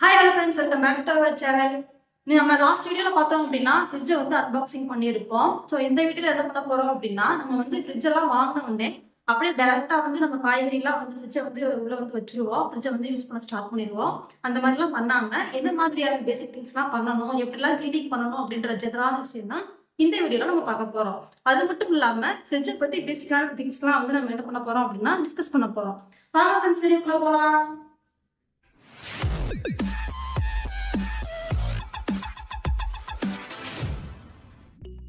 Hi hello friends, welcome back to our channel. நம்ம last வீடியோவில் பார்த்தோம் அப்படின்னா ஃப்ரிட்ஜை வந்து அன்பாக்சிங் பண்ணியிருப்போம். ஸோ இந்த வீடியோவில் என்ன பண்ண போகிறோம் அப்படின்னா, நம்ம வந்து ஃப்ரிட்ஜெல்லாம் வாங்கின உடனே அப்படியே டேரெக்டாக வந்து நம்ம காய்கறிலாம் வந்து ஃப்ரிட்ஜை வந்து உள்ளே வந்து வச்சுருவோம். ஃப்ரிட்ஜை வந்து யூஸ் பண்ண ஸ்டார்ட் பண்ணிடுவோம். அந்த மாதிரிலாம் பண்ணாமல் எந்த மாதிரியான பேசிக் திங்ஸ்லாம் பண்ணணும், எப்படிலாம் க்ளீனிங் பண்ணணும் அப்படின்ற ஜெனரலான விஷயம் தான் இந்த வீடியோவில் நம்ம பார்க்க போகிறோம். அது மட்டும் இல்லாமல் ஃப்ரிட்ஜை பற்றி பேசிக்கான திங்ஸ்லாம் வந்து நம்ம என்ன பண்ண போகிறோம் அப்படின்னா டிஸ்கஸ் பண்ண போகிறோம். வாங்க ஃப்ரெண்ட்ஸ், வீடியோக்குள்ளே போகலாம்.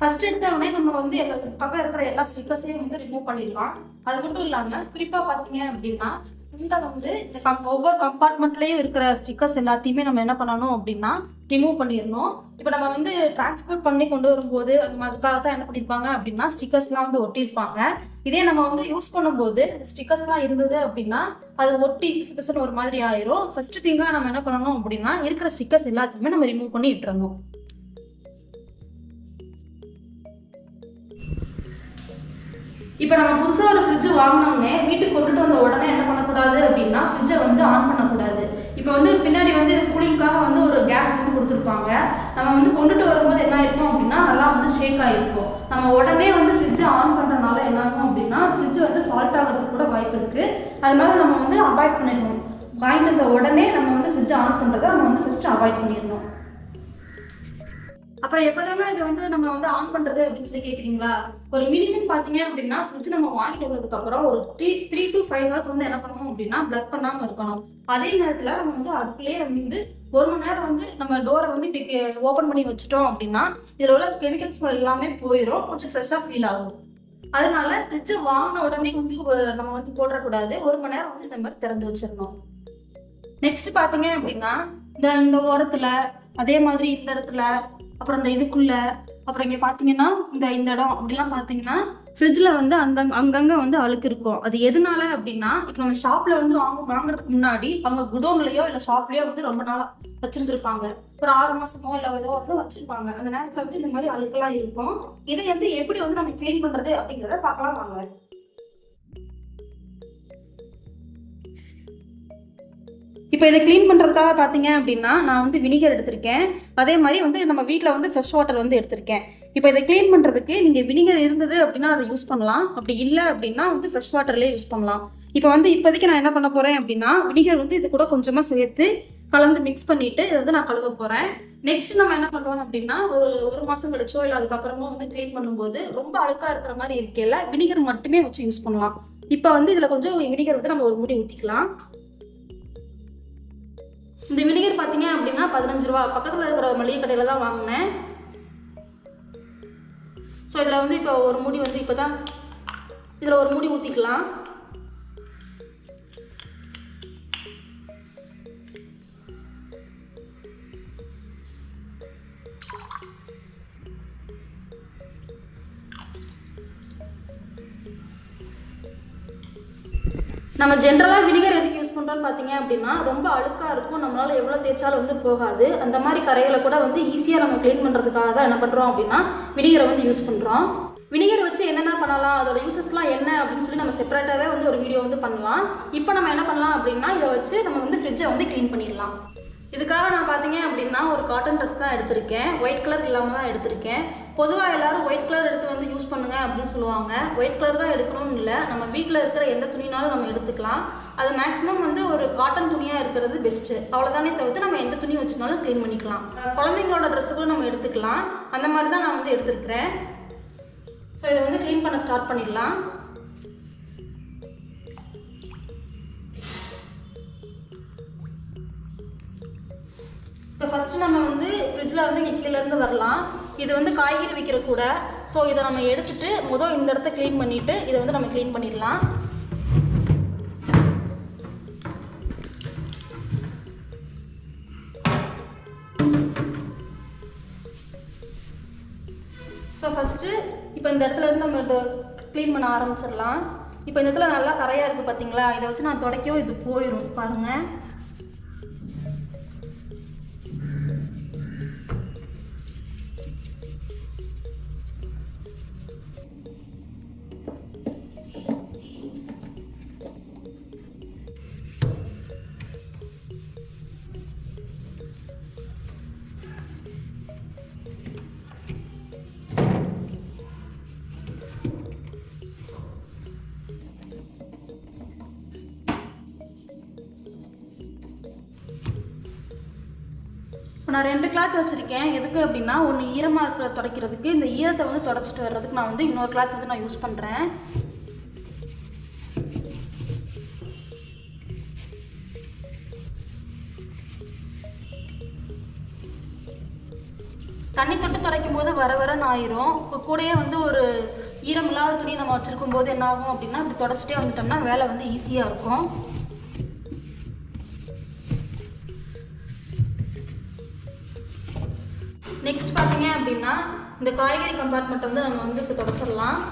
ஃபர்ஸ்ட் எடுத்தவொடனே நம்ம வந்து பக்கம் இருக்கிற எல்லா ஸ்டிக்கர்ஸையும் வந்து ரிமூவ் பண்ணிடலாம். அது மட்டும் இல்லாமல் குறிப்பாக பார்த்தீங்க அப்படின்னா இந்த வந்து ஒவ்வொரு கம்பார்ட்மெண்ட்லேயும் இருக்கிற ஸ்டிக்கர்ஸ் எல்லாத்தையுமே நம்ம என்ன பண்ணணும் அப்படின்னா ரிமூவ் பண்ணிடணும். இப்போ நம்ம வந்து டிரான்ஸ்போர்ட் பண்ணி கொண்டு வரும்போது அதுக்காக தான் என்ன பண்ணியிருப்பாங்க அப்படின்னா ஸ்டிக்கர்ஸ்லாம் வந்து ஒட்டியிருப்பாங்க. இதே நம்ம வந்து யூஸ் பண்ணும்போது ஸ்டிக்கர்ஸ்லாம் இருந்தது அப்படின்னா அது ஒட்டி பிசுன்னு ஒரு மாதிரி ஆயிரும். ஃபர்ஸ்ட் திங்காக நம்ம என்ன பண்ணணும் அப்படின்னா இருக்கிற ஸ்டிக்கர்ஸ் எல்லாத்தையுமே நம்ம ரிமூவ் பண்ணி விட்டுறணும். இப்போ நம்ம புதுசாக ஒரு ஃப்ரிட்ஜ் வாங்கினோடனே வீட்டுக்கு கொண்டுட்டு வந்த உடனே என்ன பண்ணக்கூடாது அப்படின்னா ஃப்ரிட்ஜை வந்து ஆன் பண்ணக்கூடாது. இப்போ வந்து பின்னாடி வந்து இது கூலிங்காக வந்து ஒரு கேஸ் வந்து கொடுத்துருப்பாங்க. நம்ம வந்து கொண்டுட்டு வரும்போது என்ன ஆயிருக்கும் அப்படின்னா நல்லா வந்து ஷேக் ஆகிருக்கும். நம்ம உடனே வந்து ஃப்ரிட்ஜை ஆன் பண்ணுறதுனால என்ன ஆகும் அப்படின்னா ஃப்ரிட்ஜ் வந்து ஃபால்ட் ஆகிறதுக்கு கூட வாய்ப்பு இருக்குது. அதனால நம்ம வந்து அவாய்ட் பண்ணிடணும். வாங்கிட்டு வந்த உடனே நம்ம வந்து ஃப்ரிட்ஜை ஆன் பண்ணுறதை நம்ம வந்து ஃபஸ்ட்டு அவாய்ட் பண்ணிடணும். அப்புறம் எப்போதாமே இதை வந்து நம்ம வந்து ஆன் பண்ணுறது அப்படின்னு சொல்லி கேட்குறீங்களா? ஒரு மினிமம் பார்த்தீங்க அப்படின்னா ஃப்ரிட்ஜ் நம்ம வாங்கிட்டு வந்ததுக்கப்புறம் ஒரு 3 to 5 hours வந்து என்ன பண்ணணும் அப்படின்னா பிளக் பண்ணாமல் இருக்கணும். அதே நேரத்தில் நம்ம வந்து அதுக்குள்ளேயே வந்து 1 மணி நேரம் வந்து நம்ம டோரை வந்து இப்படி ஓப்பன் பண்ணி வச்சுட்டோம் அப்படின்னா இதில் உள்ள கெமிக்கல்ஸ் எல்லாமே போயிடும், கொஞ்சம் ஃப்ரெஷ்ஷாக ஃபீல் ஆகும். அதனால ஃப்ரிட்ஜை வாங்கின உடனே வந்து நம்ம வந்து போடக்கூடாது. 1 மணி நேரம் வந்து இந்த மாதிரி திறந்து வச்சிடணும். நெக்ஸ்ட் பார்த்தீங்க அப்படின்னா இந்த ஓரத்தில், அதே மாதிரி இந்த இடத்துல, அப்புறம் இந்த இதுக்குள்ள, அப்புறம் இங்கே பார்த்தீங்கன்னா இந்த இடம் அப்படிலாம் பார்த்தீங்கன்னா ஃப்ரிட்ஜில் வந்து அங்கங்கே வந்து அழுக்கு இருக்கும். அது எதனால அப்படின்னா இப்போ நம்ம ஷாப்பில் வந்து வாங்குறதுக்கு முன்னாடி அவங்க குடோன்லையோ இல்லை ஷாப்லேயோ வந்து ரொம்ப நாளாக வச்சுருந்துருப்பாங்க. ஒரு 6 மாதமோ இல்லை ஏதோ வந்து வச்சுருப்பாங்க. அந்த நேரத்தில் வந்து இந்த மாதிரி அழுக்கெல்லாம் இருக்கும். இதை வந்து எப்படி வந்து நம்ம க்ளீன் பண்ணுறது அப்படிங்கிறத பார்க்கலாம் வாங்க. இப்போ இதை க்ளீன் பண்ணுறதுக்காக பார்த்தீங்க அப்படின்னா நான் வந்து வினிகர் எடுத்திருக்கேன். அதே மாதிரி வந்து நம்ம வீட்டில் வந்து ஃப்ரெஷ் வாட்டர் வந்து எடுத்திருக்கேன். இப்போ இதை க்ளீன் பண்ணுறதுக்கு நீங்கள் வினிகர் இருந்தது அப்படின்னா அதை யூஸ் பண்ணலாம். அப்படி இல்லை அப்படின்னா வந்து ஃப்ரெஷ் வாட்டர்லேயே யூஸ் பண்ணலாம். இப்போ வந்து இப்போதைக்கு நான் என்ன பண்ண போகிறேன் அப்படின்னா வினிகர் வந்து இது கூட கொஞ்சமாக சேர்த்து கலந்து மிக்ஸ் பண்ணிவிட்டு இதை வந்து நான் கழுவ போகிறேன். நெக்ஸ்ட் நம்ம என்ன பண்ணுறோம் அப்படின்னா ஒரு மாதம் கழிச்சோ இல்லை அதுக்கப்புறமா வந்து க்ளீன் பண்ணும்போது ரொம்ப அழுக்காக இருக்கிற மாதிரி இருக்கையில் வினிகர் மட்டுமே வச்சு யூஸ் பண்ணலாம். இப்போ வந்து இதில் கொஞ்சம் வினிகர் வந்து நம்ம ஒரு மூடி ஊற்றிக்கலாம். இந்த வினிகர் பார்த்தீங்க அப்படின்னா 15 ரூபா, பக்கத்தில் இருக்கிற மளிகை கடையில் தான் வாங்கினேன். ஸோ இதில் வந்து இப்போ ஒரு மூடி வந்து இப்போ தான் இதில் ஒரு மூடி ஊற்றிக்கலாம். நம்ம ஜென்ரலாக வினிகர் எதுக்கு யூஸ் பண்ணுறோன்னு பார்த்தீங்க அப்படின்னா ரொம்ப அழுக்காக இருக்கும், நம்மளால் எவ்வளோ தேய்ச்சாலும் வந்து போகாது. அந்த மாதிரி கரைகளை கூட வந்து ஈஸியாக நம்ம க்ளீன் பண்ணுறதுக்காக தான் என்ன பண்ணுறோம் அப்படின்னா வினிகரை வந்து யூஸ் பண்ணுறோம். வினிகர் வச்சு என்னென்ன பண்ணலாம், அதோட யூசஸ்லாம் என்ன அப்படின்னு சொல்லி நம்ம செப்பரேட்டாகவே வந்து ஒரு வீடியோ வந்து பண்ணலாம். இப்போ நம்ம என்ன பண்ணலாம் அப்படின்னா இதை வச்சு நம்ம வந்து ஃப்ரிட்ஜை வந்து க்ளீன் பண்ணிடலாம். இதுக்காக நான் பார்த்தீங்க அப்படின்னா ஒரு காட்டன் ட்ரெஸ் தான் எடுத்திருக்கேன். ஒயிட் கலர் இல்லாமல் தான் எடுத்திருக்கேன். பொதுவாக எல்லாரும் ஒயிட் கலர் எடுத்து வந்து யூஸ் பண்ணுங்க அப்படின்னு சொல்லுவாங்க. ஒயிட் கலர் தான் எடுக்கணும்னு இல்லை, நம்ம வீட்டில் இருக்கிற எந்த துணினாலும் நம்ம எடுத்துக்கலாம். அது மேக்ஸிமம் வந்து ஒரு காட்டன் துணியாக இருக்கிறது பெஸ்ட்டு. அவ்வளோதானே தவிர்த்து நம்ம எந்த துணி வச்சுனாலும் க்ளீன் பண்ணிக்கலாம். குழந்தைங்களோட ட்ரெஸ்ஸுக்கும் நம்ம எடுத்துக்கலாம். அந்த மாதிரி தான் நான் வந்து எடுத்துருக்கிறேன். ஸோ இதை வந்து க்ளீன் பண்ண ஸ்டார்ட் பண்ணிடலாம். இப்போ ஃபஸ்ட்டு நம்ம வந்து ஃப்ரிட்ஜில் வந்து இங்கே கீழேருந்து வரலாம். இது வந்து காய்கறி விற்கிற கூட. ஸோ இதை நம்ம எடுத்துகிட்டு இந்த இடத்த க்ளீன் பண்ணிவிட்டு இதை வந்து நம்ம க்ளீன் பண்ணிடலாம். ஸோ ஃபஸ்ட்டு இப்போ இந்த இடத்துல இருந்து நம்ம க்ளீன் பண்ண ஆரம்பிச்சிடலாம். இப்போ இந்த இடத்துல நல்லா கரையாக இருக்குது பார்த்தீங்களா? இதை வச்சு நான் துடைக்கவும் இது போயிடும் பாருங்கள். இப்போ நான் 2 கிளாத் வச்சுருக்கேன். எதுக்கு அப்படின்னா, ஒன்று ஈரமாக இருக்கிற துடைக்கிறதுக்கு, இந்த ஈரத்தை வந்து தொடச்சிட்டு வர்றதுக்கு நான் வந்து இன்னொரு கிளாத் வந்து நான் யூஸ் பண்ணுறேன். தண்ணி தொட்டு துடைக்கும் போது வர வரன்னு ஆயிரும். இப்போ கூடயே வந்து ஒரு ஈரமில்லாத துணி நம்ம வச்சுருக்கும் போது என்ன ஆகும் அப்படின்னா, இப்படி தொடச்சிட்டே வந்துட்டோம்னா வேலை வந்து ஈஸியாக இருக்கும். நெக்ஸ்ட் பார்த்தீங்க அப்படின்னா, இந்த காய்கறி கம்பார்ட்மெண்ட்டை வந்து நம்ம வந்து இப்போ தொடச்சிடலாம்.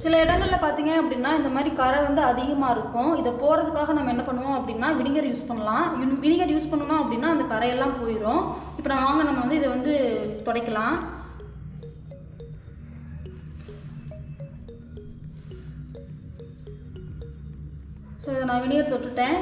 சில இடங்களில் பார்த்தீங்க அப்படின்னா இந்த மாதிரி கரை வந்து அதிகமாக இருக்கும். இதை போகிறதுக்காக நம்ம என்ன பண்ணுவோம் அப்படின்னா வினிகர் யூஸ் பண்ணலாம். வினிகர் யூஸ் பண்ணணும் அப்படின்னா அந்த கரையெல்லாம் போயிடும். இப்போ நம்ம வந்து இதை வந்து துடைக்கலாம். ஸோ இதை நான் வினிகர் தொட்டுட்டேன்.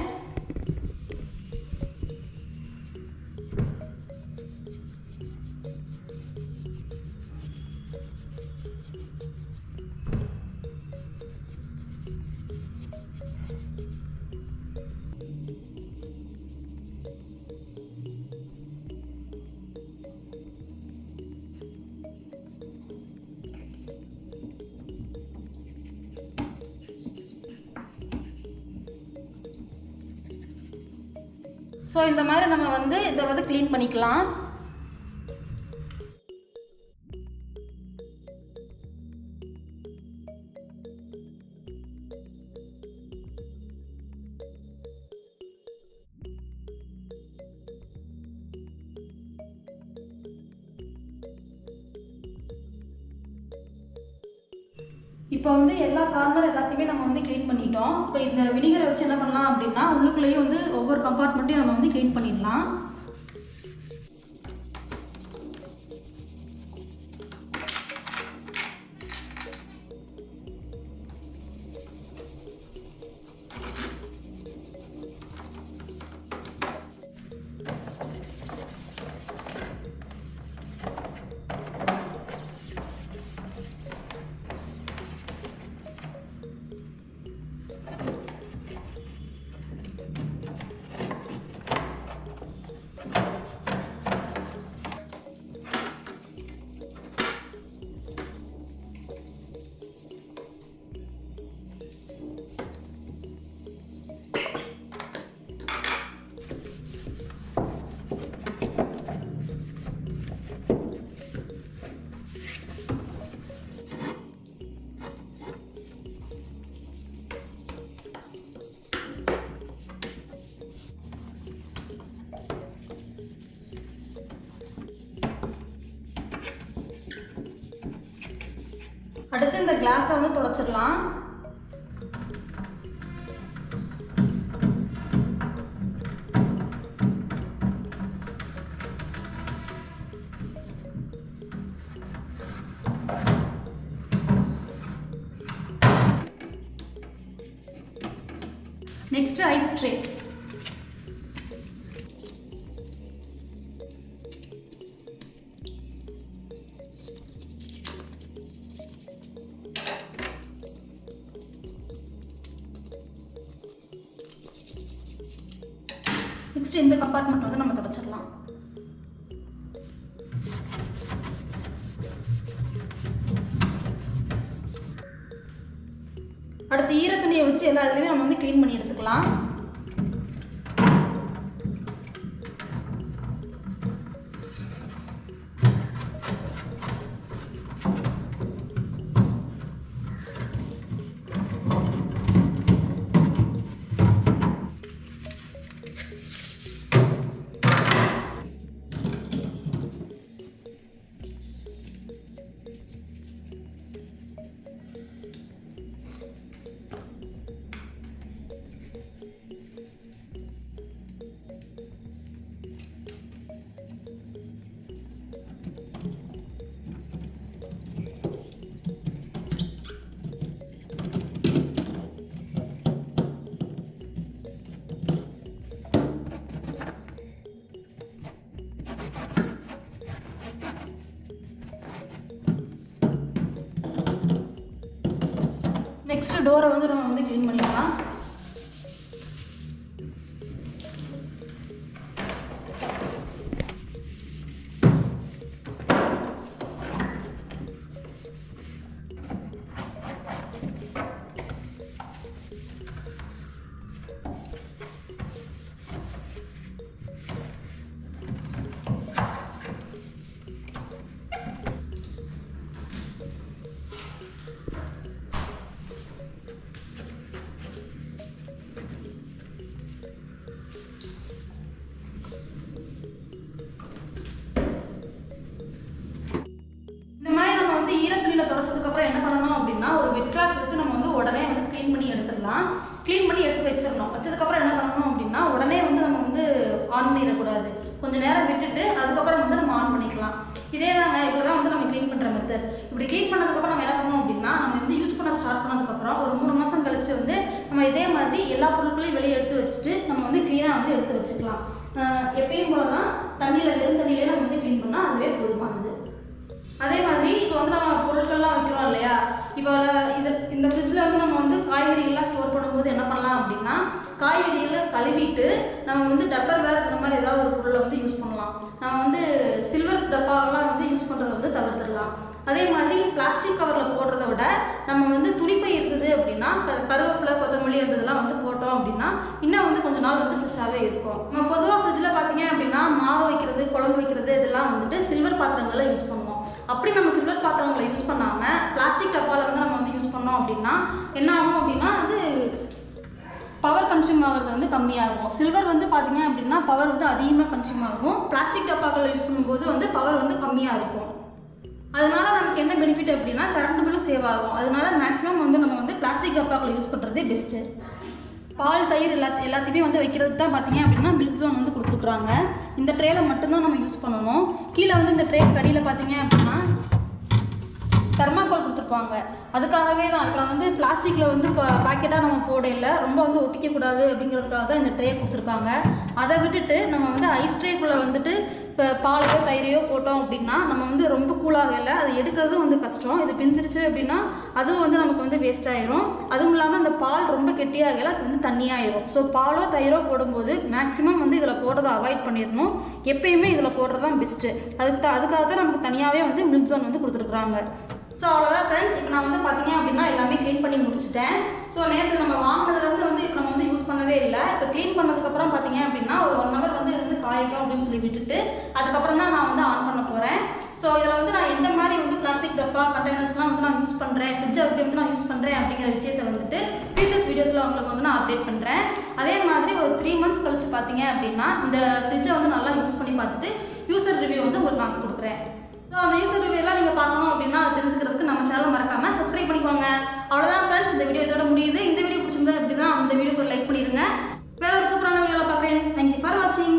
ஸோ இந்த மாதிரி நம்ம வந்து இதை வந்து க்ளீன் பண்ணிக்கலாம். இப்போ வந்து எல்லா கார்னர் எல்லாத்தையுமே நம்ம வந்து க்ளீன் பண்ணிட்டோம். இப்போ இந்த வினிகரை வச்சு என்ன பண்ணலாம் அப்படின்னா உள்ளுக்குள்ளேயும் வந்து ஒவ்வொரு கம்பார்ட்மெண்ட்டையும் நம்ம வந்து க்ளீன் பண்ணிடலாம். அடுத்து இந்த கிளாஸை வந்து துடைச்சிடலாம். Next ice tray. நெக்ஸ்ட் இந்த கம்பார்ட்மெண்ட் வந்து நம்ம தொடச்சிடலாம். அடுத்து ஈர துணியை வச்சு எல்லா இதுலையுமே நம்ம வந்து க்ளீன் பண்ணி எடுத்துக்கலாம். நெக்ஸ்ட்டு டோரை வந்து நம்ம வந்து க்ளீன் பண்ணிக்கலாம். தொடச்சதுக்கப்புறம் என்ன பண்ணணும் அப்படின்னா ஒரு வெட் கிளாத் எடுத்து நம்ம வந்து உடனே வந்து க்ளீன் பண்ணி எடுத்துடலாம். க்ளீன் பண்ணி எடுத்து வச்சிடணும். வச்சதுக்கப்புறம் என்ன பண்ணணும் அப்படின்னா உடனே வந்து நம்ம வந்து ஆன் பண்ணிடக்கூடாது. கொஞ்சம் நேரம் விட்டுட்டு அதுக்கப்புறம் வந்து நம்ம ஆன் பண்ணிக்கலாம். இதே தாங்க இப்போதான் வந்து நம்ம க்ளீன் பண்ணுற மெத்தட். இப்படி க்ளீன் பண்ணதுக்கப்புறம் நம்ம என்ன பண்ணணும் அப்படின்னா நம்ம வந்து யூஸ் பண்ண ஸ்டார்ட் பண்ணதுக்கப்புறம் ஒரு 3 மாதம் கழிச்சு வந்து நம்ம இதே மாதிரி எல்லா பொருட்களையும் வெளியே எடுத்து வச்சுட்டு நம்ம வந்து க்ளீனாக வந்து எடுத்து வச்சுக்கலாம். எப்பயும் போல தான் தண்ணியில் வெறும் தண்ணியிலே நம்ம வந்து க்ளீன் பண்ணால் அதுவே போதுமானது. அதே மாதிரி இப்போ வந்து நம்ம பொருட்கள்லாம் வைக்கிறோம் இல்லையா, இப்போ இந்த ஃப்ரிட்ஜில் வந்து நம்ம வந்து காய்கறிகள்லாம் ஸ்டோர் பண்ணும்போது என்ன பண்ணலாம் அப்படின்னா காய்கறிகளை கழுவிட்டு நம்ம வந்து டப்பர்வேர் இந்த மாதிரி ஏதாவது ஒரு பொருளை வந்து யூஸ் பண்ணலாம். நம்ம வந்து சில்வர் டப்பாவெல்லாம் வந்து யூஸ் பண்ணுறதை வந்து தவிர்த்துடலாம். அதே மாதிரி பிளாஸ்டிக் கவரில் போடுறத விட நம்ம வந்து துணிப்பை இருந்தது அப்படின்னா கருவேப்பிலை கொத்தமல்லி அந்த இதெல்லாம் வந்து போட்டோம் அப்படின்னா இன்னும் வந்து கொஞ்சம் நாள் வந்து ஃப்ரெஷ்ஷாகவே இருக்கும். நம்ம பொதுவாக ஃப்ரிட்ஜில் பார்த்தீங்க அப்படின்னா மாவு வைக்கிறது குழம்பு வைக்கிறது இதெல்லாம் வந்துட்டு சில்வர் பாத்திரங்களை யூஸ் பண்ணுவோம். அப்படி நம்ம சில்வர் பாத்திரங்களை யூஸ் பண்ணாமல் பிளாஸ்டிக் டப்பாவில் வந்து நம்ம வந்து யூஸ் பண்ணோம் அப்படின்னா என்ன ஆகும் அப்படின்னா வந்து பவர் கன்சியூம் ஆகிறது வந்து கம்மியாகும். சில்வர் வந்து பார்த்தீங்க அப்படின்னா பவர் வந்து அதிகமாக கன்சியூம் ஆகும். பிளாஸ்டிக் டப்பாக்களை யூஸ் பண்ணும்போது வந்து பவர் வந்து கம்மியாக இருக்கும். அதனால நமக்கு என்ன பெனிஃபிட் அப்படின்னா கரண்ட் பில்லும் சேவ் ஆகும். அதனால மேக்ஸிமம் வந்து நம்ம வந்து பிளாஸ்டிக் டப்பாக்களை யூஸ் பண்ணுறதே பெஸ்ட்டு. பால் தயிர் எல்லாத்தையுமே வந்து வைக்கிறதுக்கு தான் பார்த்தீங்க அப்படின்னா மில்க் ஜோன் வந்து கொடுத்துருக்குறாங்க. இந்த ட்ரேயில் மட்டும்தான் நம்ம யூஸ் பண்ணணும். கீழே வந்து இந்த ட்ரே கடியில் பார்த்தீங்க அப்படின்னா தெர்மாக்கோல் கொடுத்துருப்பாங்க. அதுக்காகவே தான் இப்போ வந்து பிளாஸ்டிக்கில் வந்து பாக்கெட்டாக நம்ம போடையில் ரொம்ப வந்து ஒட்டிக்கக்கூடாது அப்படிங்கிறதுக்காக தான் இந்த ட்ரே கொடுத்துருக்காங்க. அதை விட்டுட்டு நம்ம வந்து ஐஸ் ட்ரேக்குள்ளே வந்துட்டு இப்போ பாலையோ தயிரையோ போட்டோம் அப்படின்னா நம்ம வந்து ரொம்ப கூலாக இல்லை, அது எடுக்கிறதும் வந்து கஷ்டம். இது பிஞ்சிருச்சு அப்படின்னா அதுவும் வந்து நமக்கு வந்து வேஸ்ட் ஆயிரும். அதுவும் இல்லாமல் அந்த பால் ரொம்ப கெட்டியாகல அது வந்து தண்ணியாயிரும். ஸோ பாலோ தயிரோ போடும்போது மேக்ஸிமம் வந்து இதில் போடுறதை அவாய்ட் பண்ணிடணும். எப்பயுமே இதில் போடுறது தான் பெஸ்ட்டு. அதுக்காக தான் நமக்கு தனியாகவே வந்து மில்க் ஜோன் வந்து கொடுத்துருக்குறாங்க. ஸோ அவ்வளோதான் ஃப்ரெண்ட்ஸ். இப்போ நான் வந்து பார்த்தீங்க அப்படின்னா எல்லாமே க்ளீன் பண்ணி முடிச்சிட்டேன். ஸோ நேற்று நம்ம வாங்கினதுலேருந்து வந்து இப்போ நம்ம வந்து யூஸ் பண்ணவே இல்லை. இப்போ க்ளீன் பண்ணதுக்கப்புறம் பார்த்தீங்க அப்படின்னா ஒரு 1 hour வந்து இருந்து காய்க்கும் அப்படின்னு சொல்லி விட்டுட்டு அதுக்கப்புறம் தான் நான் வந்து ஆன் பண்ண போகிறேன். ஸோ இதில் வந்து நான் எந்த மாதிரி வந்து பிளாஸ்டிக் டப்பா கண்டெய்னர்ஸ்லாம் வந்து நான் யூஸ் பண்ணுறேன், ஃப்ரிட்ஜை எப்படி வந்து நான் யூஸ் பண்ணுறேன் அப்படிங்கிற விஷயத்தை வந்துட்டு ஃபியூச்சர்ஸ் வீடியோஸில் உங்களுக்கு வந்து நான் அப்டேட் பண்ணுறேன். அதே மாதிரி ஒரு 3 months கழிச்சு பார்த்தீங்க அப்படின்னா இந்த ஃப்ரிட்ஜை வந்து நல்லா யூஸ் பண்ணி பார்த்துட்டு யூசர் ரிவ்யூ வந்து உங்களுக்கு நான் கொடுக்குறேன். ஸோ அந்த யூசர் ரிவ்யூலாம் நீங்கள் பார்க்கணும் அப்படின்னா அது தெரிஞ்சுக்கிறதுக்கு நம்ம சேனலை மறக்காமல் சப்ஸ்கிரைப் பண்ணிக்கோங்க. அவ்வளோதான் ஃப்ரெண்ட்ஸ், இந்த வீடியோ இதோட முடியுது. இந்த வீடியோ பிடிச்சிருந்தா அப்படின்னா அந்த வீடியோக்கு ஒரு லைக் பண்ணிடுங்க. வேற ஒரு சூப்பரான வீடியோவில் பார்க்குறேன். தேங்க்யூ ஃபார் வாட்சிங்.